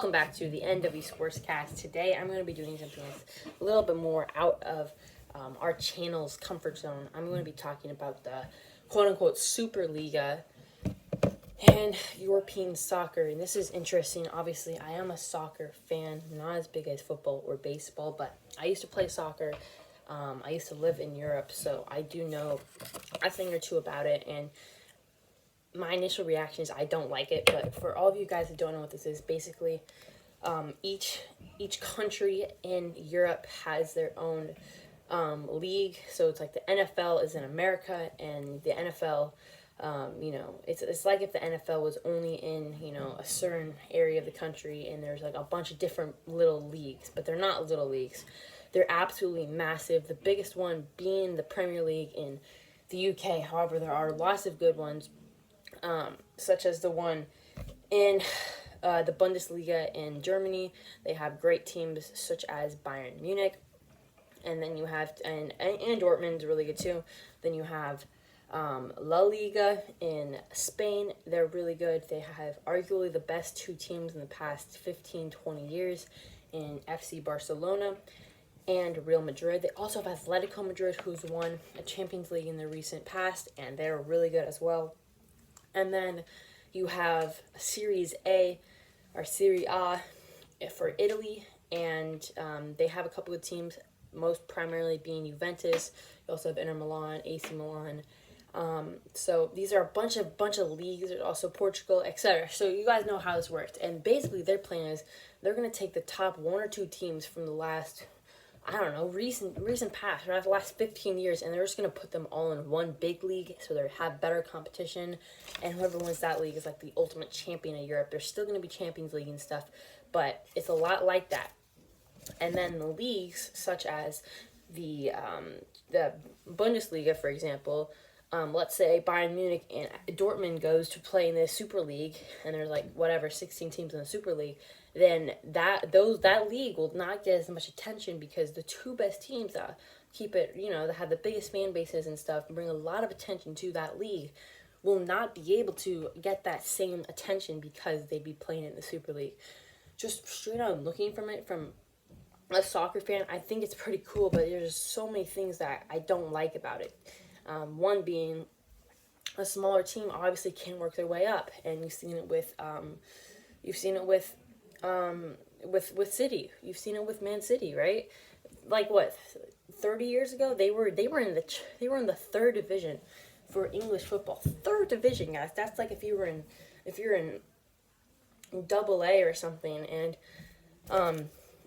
Welcome back to the NW Sportscast. Today I'm going to be doing something that's a little bit more out of our channel's comfort zone. I'm going to be talking about the quote-unquote Superliga and European soccer. And this is interesting. Obviously, I am a soccer fan, not as big as football or baseball, but I used to play soccer. I used to live in Europe, so I do know a thing or two about it. And my initial reaction is I don't like it, but for all of you guys that don't know what this is, basically, each country in Europe has their own league. So it's like the NFL is in America, and the NFL, it's like if the NFL was only in a certain area of the country, and there's like a bunch of different little leagues, but they're not little leagues. They're absolutely massive. The biggest one being the Premier League in the UK. However, there are lots of good ones. Such as the one in the Bundesliga in Germany. They have great teams such as Bayern Munich, and then you have and Dortmund's really good too. Then you have La Liga in Spain. They're really good. They have arguably the best two teams in the past 15-20 years in FC Barcelona and Real Madrid. They also have Atletico Madrid, who's won a Champions League in the recent past, and they're really good as well. And then you have Series A, or Serie A, for Italy, and they have a couple of teams, most primarily being Juventus. You also have Inter Milan, AC Milan. So these are a bunch of leagues. There's also Portugal, etc. So you guys know how this works. And basically their plan is they're going to take the top one or two teams from the last, recent past, or the last 15 years, and they're just going to put them all in one big league so they have better competition, and whoever wins that league is like the ultimate champion of Europe. There's still going to be Champions League and stuff, but it's a lot like that. And then the leagues, such as the Bundesliga, for example, let's say Bayern Munich and Dortmund goes to play in the Super League, and there's 16 teams in the Super League, then that league will not get as much attention because the two best teams that keep it, that have the biggest fan bases and stuff, and bring a lot of attention to that league, will not be able to get that same attention because they'd be playing in the Super League. Just straight out looking from a soccer fan, I think it's pretty cool, but there's so many things that I don't like about it. One being a smaller team obviously can work their way up, and you've seen it with City. You've seen it with Man City, right? 30 years ago they were in the third division for English football. Third division, guys. That's like if you're in double A or something, and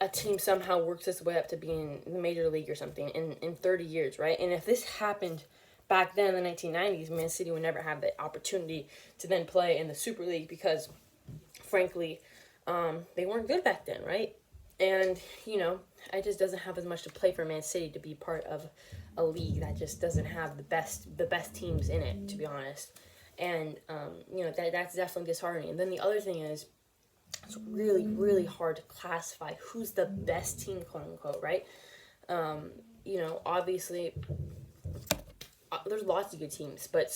a team somehow works its way up to being in the major league or something in 30 years, right? And if this happened back then in the 1990s, Man City would never have the opportunity to then play in the Super League because, frankly, they weren't good back then, right? And, it just doesn't have as much to play for Man City to be part of a league that just doesn't have the best teams in it, to be honest. And, that's definitely disheartening. And then the other thing is, it's really, really hard to classify who's the best team, quote unquote, right? Obviously, there's lots of good teams, but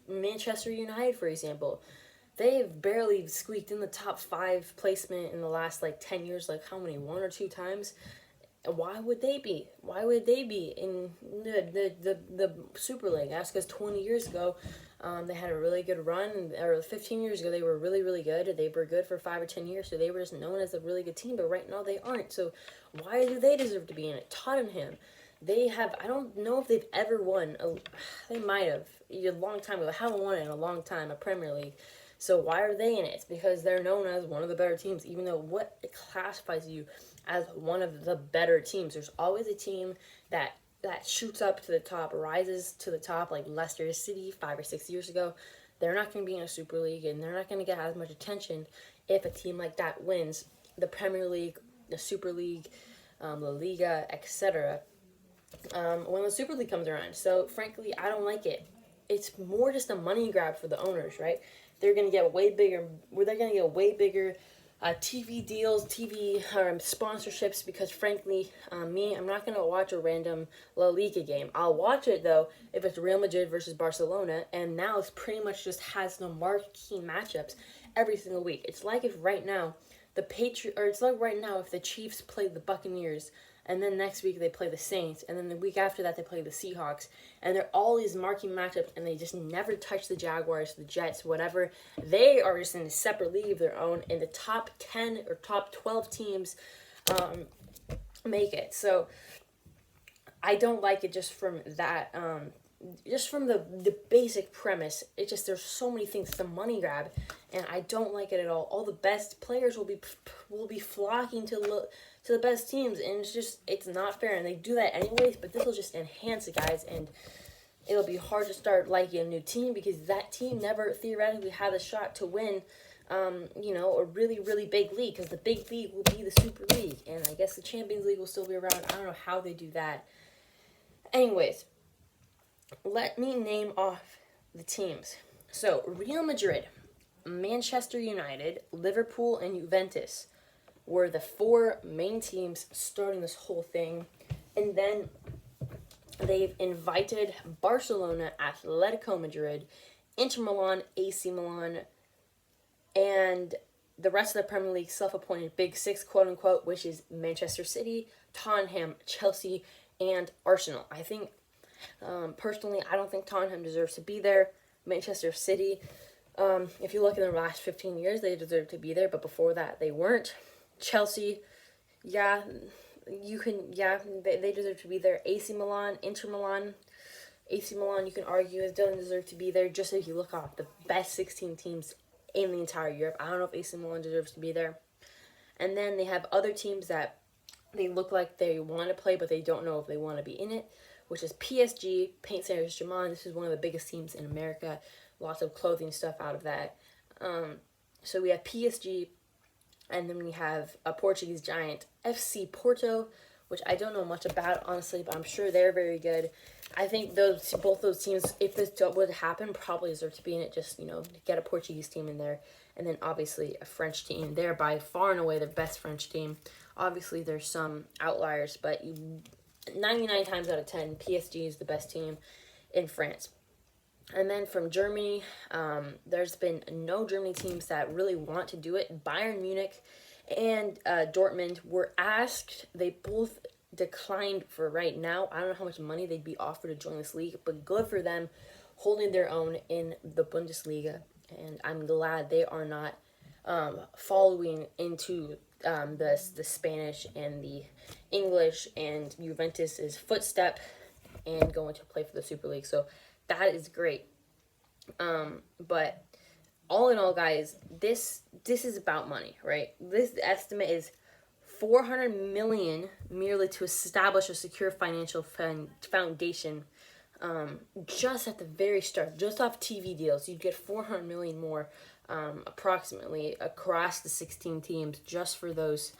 Manchester United, for example, they've barely squeaked in the top 5 placement in the last 10 years. How many? 1 or 2 times? Why would they be? Why would they be in the Super League? That's because 20 years ago, they had a really good run, or 15 years ago, they were really, really good. They were good for 5 or 10 years, so they were just known as a really good team, but right now they aren't. So why do they deserve to be in it? Tottenham, I don't know if they've ever won. They might have a long time ago. They haven't won it in a long time, a Premier League. So why are they in it? It's because they're known as one of the better teams, even though what classifies you as one of the better teams. There's always a team that shoots up to the top, rises to the top, like Leicester City 5 or 6 years ago. They're not going to be in a Super League, and they're not going to get as much attention if a team like that wins the Premier League, the Super League, La Liga, etc. When the Super League comes around. So, frankly, I don't like it. It's more just a money grab for the owners, right? They're going to get way bigger. They're going to get way bigger TV deals, TV sponsorships, because frankly, I'm not going to watch a random La Liga game. I'll watch it, though, if it's Real Madrid versus Barcelona, and now it's pretty much just has no marquee matchups every single week. It's like if right now the Patriot, or it's like right now if the Chiefs play the Buccaneers, and then next week they play the Saints, and then the week after that they play the Seahawks, and they're all these marquee matchups, and they just never touch the Jaguars, the Jets, whatever. They are just in a separate league of their own, and the top 10 or top 12 teams make it. So I don't like it just from that, just from the basic premise. It's just there's so many things. It's a money grab, and I don't like it at all. All the best players will be flocking to the best teams, and it's not fair. And they do that anyways. But this will just enhance it, guys, and it'll be hard to start liking a new team because that team never theoretically had a shot to win. A really, really big league, because the big league will be the Super League, and I guess the Champions League will still be around. I don't know how they do that. Anyways, let me name off the teams. So, Real Madrid, Manchester United, Liverpool, and Juventus were the 4 main teams starting this whole thing. And then they've invited Barcelona, Atletico Madrid, Inter Milan, AC Milan, and the rest of the Premier League self-appointed Big Six, quote-unquote, which is Manchester City, Tottenham, Chelsea, and Arsenal. I think, personally, I don't think Tottenham deserves to be there. Manchester City, if you look in the last 15 years, they deserve to be there, but before that, they weren't. Chelsea, they deserve to be there. AC Milan, Inter Milan, AC Milan, you can argue, doesn't deserve to be there, just if you look off the best 16 teams in the entire Europe. I don't know if AC Milan deserves to be there. And then they have other teams that they look like they want to play, but they don't know if they want to be in it, which is PSG, Paint Saint-Germain. This is one of the biggest teams in America. Lots of clothing stuff out of that. So we have PSG, and then we have a Portuguese giant, FC Porto, which I don't know much about, honestly, but I'm sure they're very good. I think both those teams, if this would happen, probably deserve to be in it. Just, get a Portuguese team in there. And then, obviously, a French team. They're by far and away the best French team. Obviously, there's some outliers, but 99 times out of 10, PSG is the best team in France. And then from Germany, there's been no Germany teams that really want to do it. Bayern Munich and Dortmund were asked. They both declined for right now. I don't know how much money they'd be offered to join this league, but good for them holding their own in the Bundesliga. And I'm glad they are not following into the Spanish and the English and Juventus's footstep and going to play for the Super League. So that is great. But all in all, guys, this is about money, right? This estimate is $400 million merely to establish a secure financial foundation. Just at the very start, just off TV deals, you'd get $400 million more, approximately across the 16 teams, just for those,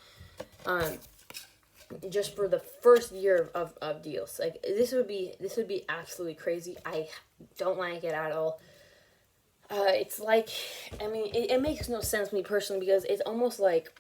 just for the first year of deals. Like this would be absolutely crazy. I don't like it at all. It's like, it makes no sense to me personally, because it's almost like,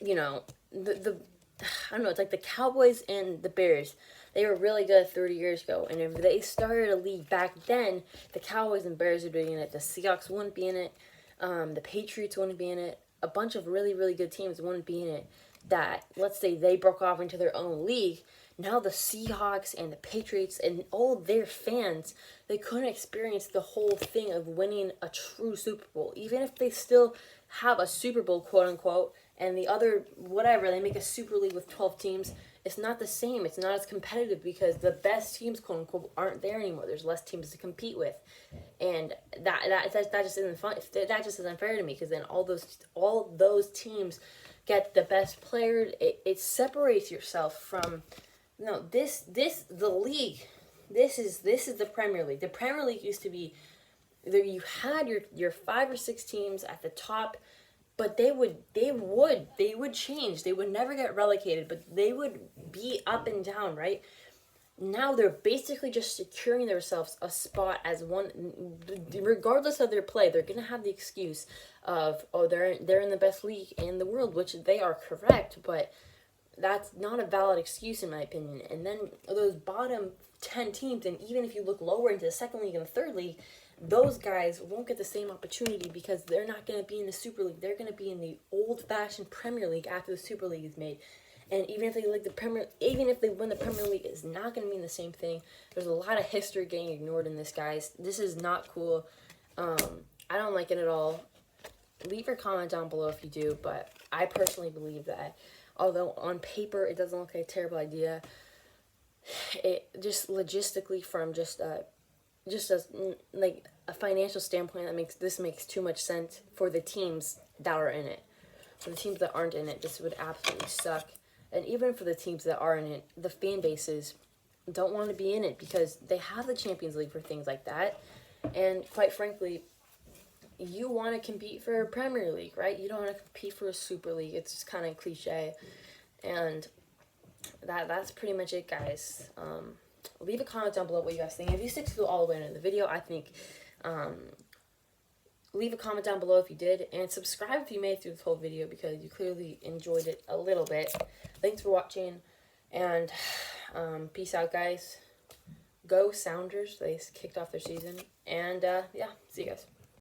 I don't know, it's like the Cowboys and the Bears. They were really good 30 years ago, and if they started a league back then, the Cowboys and Bears would be in it, the Seahawks wouldn't be in it, the Patriots wouldn't be in it, a bunch of really, really good teams wouldn't be in it, that, let's say they broke off into their own league. Now the Seahawks and the Patriots and all their fans, they couldn't experience the whole thing of winning a true Super Bowl. Even if they still have a Super Bowl, quote unquote, and the other, whatever, they make a Super League with 12 teams, it's not the same. It's not as competitive because the best teams, quote unquote, aren't there anymore. There's less teams to compete with. And that just isn't fun. That just isn't fair to me, because then all those teams get the best players. It separates yourself from, the league. This is the Premier League. The Premier League used to be, you had your 5 or 6 teams at the top, but they would change. They would never get relegated, but they would be up and down, right? Now they're basically just securing themselves a spot as one, regardless of their play. They're gonna have the excuse of, they're in the best league in the world, which they are correct, but that's not a valid excuse in my opinion. And then those bottom 10 teams, and even if you look lower into the second league and the third league, those guys won't get the same opportunity because they're not going to be in the Super League. They're going to be in the old-fashioned Premier League after the Super League is made. And even if they win the Premier League, it's not going to mean the same thing. There's a lot of history getting ignored in this, guys. This is not cool. I don't like it at all. Leave your comment down below if you do, but I personally believe that although on paper it doesn't look like a terrible idea, it just logistically from just as like a financial standpoint, this makes too much sense for the teams that are in it. For the teams that aren't in it, this would absolutely suck. And even for the teams that are in it, the fan bases don't want to be in it because they have the Champions League for things like that. And quite frankly, you want to compete for a Premier League, right? You don't want to compete for a Super League. It's just kind of cliche. And that's pretty much it, guys. Leave a comment down below what you guys think. If you stick through all the way into the video, I think leave a comment down below if you did, and subscribe if you made it through this whole video because you clearly enjoyed it a little bit. Thanks for watching, and peace out, guys. Go Sounders. They kicked off their season, and yeah, see you guys.